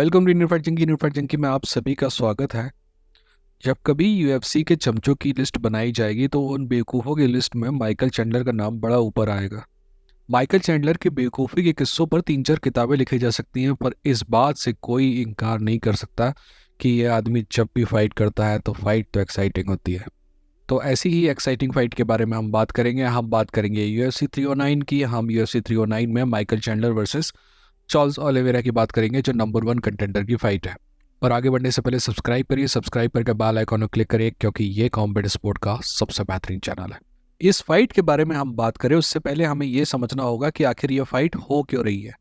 Welcome to new junkie में आप सभी का स्वागत है। जब कभी यूएफसी के चमचों की लिस्ट बनाई जाएगी तो उन बेवकूफ़ों की लिस्ट में माइकल चैंडलर का नाम बड़ा ऊपर आएगा। माइकल चैंडलर की बेवकूफ़ी के किस्सों पर 3-4 किताबें लिखी जा सकती हैं, पर इस बात से कोई इनकार नहीं कर सकता कि यह आदमी जब भी फाइट करता है तो फाइट तो एक्साइटिंग होती है। तो ऐसी ही एक्साइटिंग फाइट के बारे में हम बात करेंगे यूएफसी 309 की। हम यूएफसी 309 में Michael Chandler versus Charles Oliveira की बात करेंगे, जो नंबर 1 कंटेंडर की फाइट है। पर आगे बढ़ने से पहले सब्सक्राइब करिए, सब्सक्राइब करके बेल आइकॉन को क्लिक करिए, क्योंकि ये कॉम्बैट स्पोर्ट का सबसे बेहतरीन चैनल है। इस फाइट के बारे में हम बात करें उससे पहले हमें ये समझना होगा कि आखिर ये फाइट हो क्यों रही है।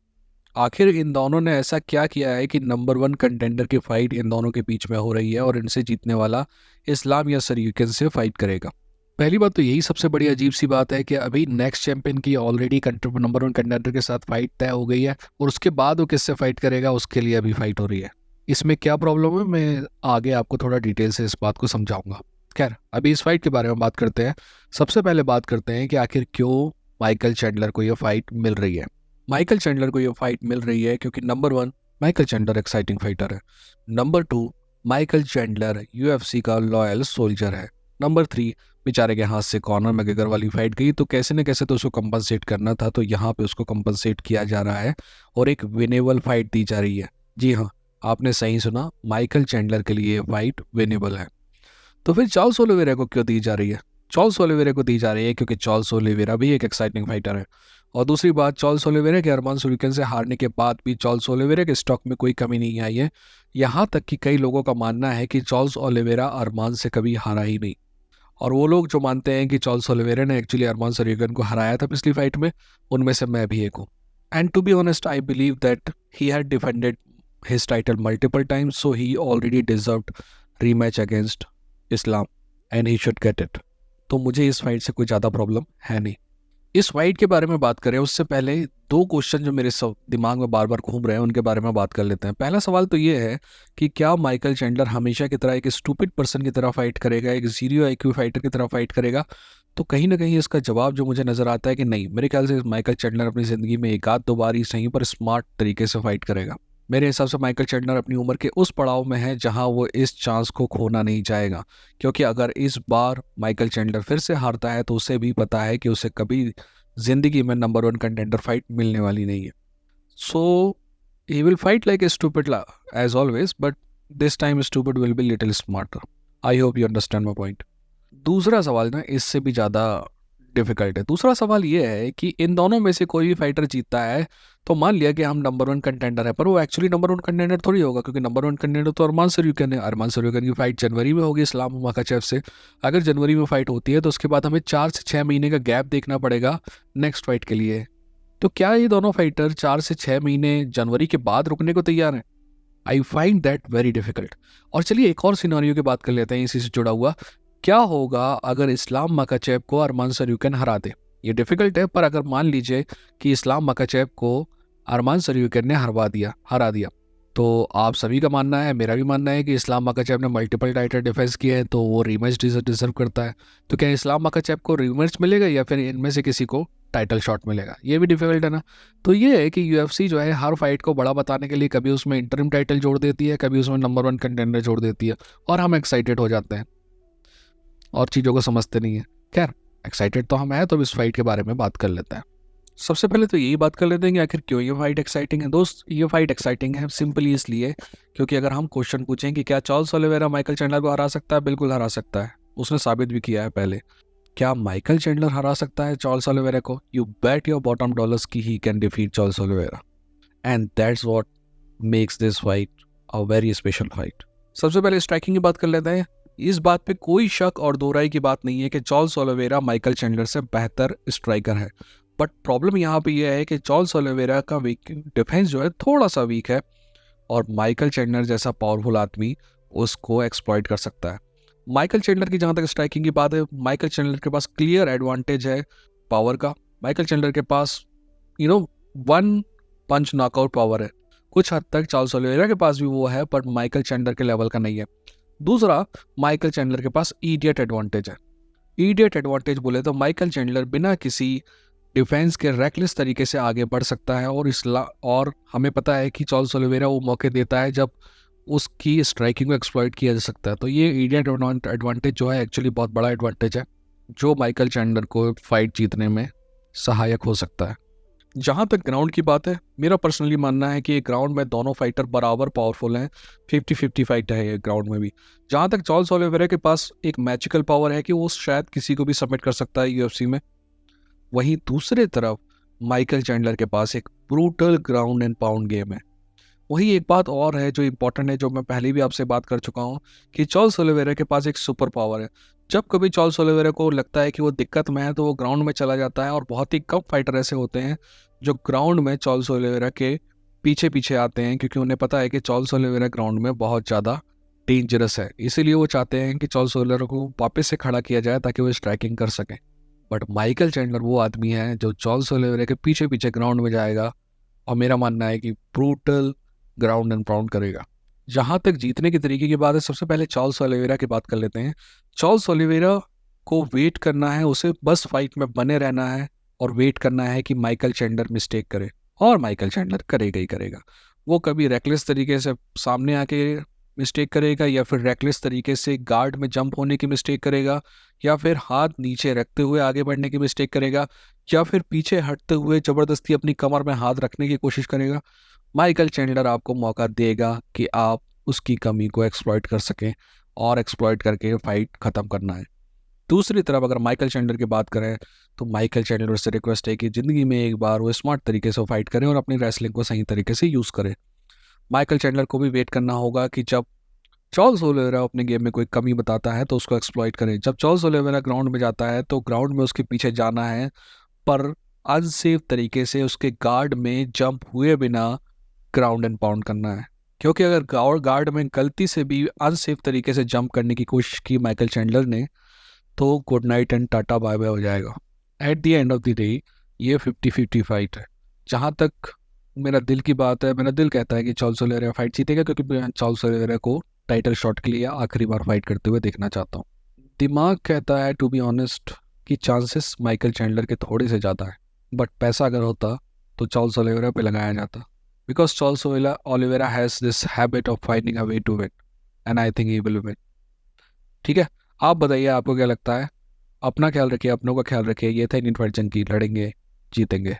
आखिर इन दोनों ने ऐसा क्या किया है कि नंबर 1 कंटेंडर की फाइट इन दोनों के बीच में हो रही है और इनसे जीतने वाला इस्लाम या सर से फाइट करेगा। पहली बात तो यही सबसे बड़ी अजीब सी बात है कि अभी नेक्स्ट चैंपियन की ऑलरेडी नंबर 1 कंटेंडर के साथ फाइट तय हो गई है और उसके बाद वो किससे फाइट करेगा उसके लिए अभी फाइट हो रही है। इसमें क्या प्रॉब्लम है, मैं आगे आपको थोड़ा डिटेल से इस बात को समझाऊंगा। खैर, अभी इस फाइट के बारे में बात करते हैं। सबसे पहले बात करते हैं कि आखिर क्यों माइकल चैंडलर को यह फाइट मिल रही है। माइकल चैंडलर को यह फाइट मिल रही है क्योंकि number 1, Michael Chandler exciting fighter है। नंबर 2, माइकल चैंडलर यूएफसी का लॉयल सोल्जर है। नंबर 3, बेचारे के हाथ से कॉनर मैकग्रेगर वाली फाइट गई तो कैसे न कैसे तो उसको कंपनसेट करना था, तो यहाँ पे उसको कंपनसेट किया जा रहा है और एक विनेबल फाइट दी जा रही है। जी हाँ, आपने सही सुना, माइकल चैंडलर के लिए फाइट विनेबल है। तो फिर चार्ल्स ओलिवेरा को क्यों दी जा रही है? चार्ल्स ओलिवेरा को दी जा रही है क्योंकि चार्ल्स ओलिवेरा भी एक एक्साइटिंग फाइटर है। और दूसरी बात, चार्ल्स ओलिवेरा के अरमान सुल्तान से हारने के बाद भी चार्ल्स ओलिवेरा के स्टॉक में कोई कमी नहीं आई है। यहाँ तक कि कई लोगों का मानना है कि चार्ल्स ओलिवेरा अरमान से कभी हारा ही नहीं। और वो लोग जो मानते हैं कि चार्ल्स ओलिवेरा ने एक्चुअली अरमान सरूगन को हराया था पिछली फाइट में, उनमें से मैं भी एक हूँ। And to be honest, I believe that he had defended his title multiple times, so he already deserved rematch against Islam and he should get it. तो मुझे इस फाइट से कोई ज़्यादा प्रॉब्लम है नहीं। इस फाइट के बारे में बात करें उससे पहले दो क्वेश्चन जो मेरे सब दिमाग में बार बार घूम रहे हैं उनके बारे में बात कर लेते हैं। पहला सवाल तो ये है कि क्या माइकल चैंडलर हमेशा की तरह एक स्टूपिड पर्सन की तरह फाइट करेगा, एक जीरो आईक्यू फाइटर की तरह फाइट करेगा? तो कहीं ना कहीं इसका जवाब जो मुझे नज़र आता है कि नहीं, मेरे ख्याल से माइकल चैंडलर अपनी ज़िंदगी में एक आध दो बार ही सही पर स्मार्ट तरीके से फाइट करेगा। मेरे हिसाब से माइकल चैंडलर अपनी उम्र के उस पड़ाव में है जहां वो इस चांस को खोना नहीं चाहेगा, क्योंकि अगर इस बार माइकल चैंडलर फिर से हारता है तो उसे भी पता है कि उसे कभी जिंदगी में नंबर 1 कंटेंडर फाइट मिलने वाली नहीं है। So he will fight like a stupid as always, but this time stupid will be little smarter. I hope you understand my point. दूसरा सवाल ना इससे भी ज़्यादा डिफिकल्ट है। दूसरा सवाल ये है कि इन दोनों में से कोई भी फाइटर जीतता है तो मान लिया कि हम नंबर 1 कंटेंडर है, पर वो एक्चुअली नंबर 1 कंटेंडर थोड़ी होगा, क्योंकि नंबर 1 कंटेंडर तो अरमान सरूगन है। अरमान सरूगन की फाइट जनवरी में होगी इस्लाम मखाचेव से। अगर जनवरी में फाइट होती है तो उसके बाद हमें 4 से 6 महीने का गैप देखना पड़ेगा नेक्स्ट फाइट के लिए। तो क्या ये दोनों फाइटर 4 से 6 महीने जनवरी के बाद रुकने को तैयार हैं? I find that very difficult. और चलिए एक और सिनारियो की बात कर लेते हैं इसी से जुड़ा हुआ। क्या होगा अगर इस्लाम मखाचेव को अरमान सरूगन हरा दे? ये डिफिकल्ट है, पर अगर मान लीजिए कि इस्लाम मखाचेव को अरमान सरूगन ने हरा दिया, तो आप सभी का मानना है, मेरा भी मानना है कि इस्लाम मखाचेव ने मल्टीपल टाइटल डिफेंस किए हैं तो वो रीमैच डिजर्व करता है। तो क्या इस्लाम मखाचेव को रीमैच मिलेगा या फिर इनमें से किसी को टाइटल शॉट मिलेगा? ये भी डिफिकल्ट है ना। तो ये है कि यूएफसी जो है हर फाइट को बड़ा बताने के लिए कभी उसमें इंटरिम टाइटल जोड़ देती है, कभी उसमें नंबर 1 कंटेंडर जोड़ देती है, और हम एक्साइटेड हो जाते हैं और चीज़ों को समझते नहीं है। खैर, एक्साइटेड तो हम हैं, तो इस फाइट के बारे में बात कर लेते हैं। सबसे पहले तो यही बात कर लेते हैं कि आखिर क्यों ये फाइट एक्साइटिंग है। दोस्त, ये फाइट एक्साइटिंग है सिंपली इसलिए क्योंकि अगर हम क्वेश्चन पूछें कि क्या चार्ल्स ओलिवेरा माइकल चैंडलर को हरा सकता है, बिल्कुल हरा सकता है। उसने साबित भी किया है पहले। क्या माइकल चैंडलर हरा सकता है चार्ल्स ओलिवेरा को? You bet your bottom dollars की he can defeat Charles Oliveira, and that's what makes this fight a very special fight. सबसे पहले स्ट्राइकिंग की बात कर लेते हैं। इस बात पे कोई शक और दो राय की बात नहीं है कि चार्ल्स ओलिवेरा माइकल चैंडलर से बेहतर स्ट्राइकर है। बट प्रॉब्लम यहाँ पे यह है कि चार्ल्स ओलिवेरा का वीक डिफेंस जो है थोड़ा सा वीक है, और माइकल चैंडलर जैसा पावरफुल आदमी उसको एक्सप्लॉइट कर सकता है। माइकल चैंडलर की जहाँ तक स्ट्राइकिंग की बात है, माइकल चैंडलर के पास क्लियर एडवांटेज है पावर का। माइकल चैंडलर के पास वन पंच नॉकआउट पावर है। कुछ हद तक चार्ल्स ओलिवेरा के पास भी वो है, पर माइकल चैंडलर के लेवल का नहीं है। दूसरा, माइकल चैंडलर के पास ईडियट एडवांटेज है। ईडियट एडवांटेज बोले तो माइकल चैंडलर बिना किसी डिफेंस के रैकलेस तरीके से आगे बढ़ सकता है, और हमें पता है कि चार्ल्स ओलिवेरा वो मौके देता है जब उसकी स्ट्राइकिंग को एक्सप्लॉइट किया जा सकता है। तो ये इंडियन एडवांटेज जो है एक्चुअली बहुत बड़ा एडवांटेज है, जो माइकल चैंडलर को फाइट जीतने में सहायक हो सकता है। जहाँ तक ग्राउंड की बात है, मेरा पर्सनली मानना है कि ये ग्राउंड में दोनों फाइटर बराबर पावरफुल हैं। 50-50 फाइट है ये ग्राउंड में भी। जहाँ तक चार्ल्स ओलिवेरा के पास एक मैजिकल पावर है कि वो शायद किसी को भी सबमिट कर सकता है यूएफसी में, वहीं दूसरे तरफ माइकल चैंडलर के पास एक brutal ground and pound game है। वही एक बात और है जो इंपॉर्टेंट है, जो मैं पहले भी आपसे बात कर चुका हूँ, कि चार्ल्स ओलिवेरा के पास एक सुपर पावर है। जब कभी चार्ल्स ओलिवेरा को लगता है कि वो दिक्कत में है तो वो ग्राउंड में चला जाता है, और बहुत ही कम फाइटर ऐसे होते हैं जो ग्राउंड में चार्ल्स ओलिवेरा के पीछे पीछे आते हैं, क्योंकि उन्हें पता है कि चार्ल्स ओलिवेरा ग्राउंड में बहुत ज़्यादा डेंजरस है। इसीलिए वो चाहते हैं कि चार्ल्स ओलिवेरा को वापस से खड़ा किया जाए ताकि वो स्ट्राइकिंग कर सकें। बट माइकल चैंडलर वो आदमी है जो चार्ल्स ओलिवेरा के पीछे पीछे ग्राउंड में जाएगा, और मेरा मानना है कि ब्रूटल ग्राउंड एंड पाउंड करेगा। जहाँ तक जीतने के तरीके की बात है, सबसे पहले चार्ल्स ओलिवेरा की बात कर लेते हैं। चार्ल्स ओलिवेरा को वेट करना है, उसे बस फाइट में बने रहना है और वेट करना है कि माइकल चैंडलर मिस्टेक करे, और माइकल चैंडलर करेगा ही करेगा। वो कभी रेकलेस तरीके से सामने आके मिस्टेक करेगा, या फिर रेकलेस तरीके से गार्ड में जंप होने की मिस्टेक करेगा, या फिर हाथ नीचे रखते हुए आगे बढ़ने की मिस्टेक करेगा, या फिर पीछे हटते हुए ज़बरदस्ती अपनी कमर में हाथ रखने की कोशिश करेगा। माइकल चैंडलर आपको मौका देगा कि आप उसकी कमी को एक्सप्लॉइट कर सकें, और एक्सप्लॉइट करके फाइट ख़त्म करना है। दूसरी तरफ अगर माइकल चैंडलर की बात करें, तो माइकल चैंडलर से रिक्वेस्ट है कि ज़िंदगी में एक बार वो स्मार्ट तरीके से फाइट करें और अपनी रेसलिंग को सही तरीके से यूज़ करें। माइकल चैंडलर को भी वेट करना होगा कि जब चार्ल्स ओलिवेरा अपने गेम में कोई कमी बताता है तो उसको एक्सप्लॉइट करें। जब चार्ल्स ओलिवेरा ग्राउंड में जाता है तो ग्राउंड में उसके पीछे जाना है, पर अनसेफ तरीके से उसके गार्ड में जंप हुए बिना ग्राउंड एंड पाउंड करना है। क्योंकि अगर गार्ड में गलती से भी अनसेफ तरीके से जंप करने की कोशिश की माइकल चैंडलर ने, तो good night and tata bye bye हो जाएगा। At the end of the day ये 50-50 फाइट है। जहाँ तक मेरा दिल की बात है, मेरा दिल कहता है कि चार्ल्स ओलिवेरा फाइट जीतेगा, क्योंकि मैं चार्ल्स ओलिवेरा को टाइटल शॉट के लिए आखिरी बार फाइट करते हुए देखना चाहता हूँ। दिमाग कहता है, टू बी ऑनेस्ट, कि चांसेस माइकल चैंडलर के थोड़े से ज़्यादा है। बट पैसा अगर होता तो चार्ल्स ओलिवेरा पे लगाया जाता, because Charles Oliveira has this habit of finding a way to win, and I think he will win. ठीक है, आप बताइए आपको क्या लगता है। अपना ख्याल रखिए, अपनों का ख्याल रखिए। ये था इंडियन फाइट जंकी, लड़ेंगे जीतेंगे।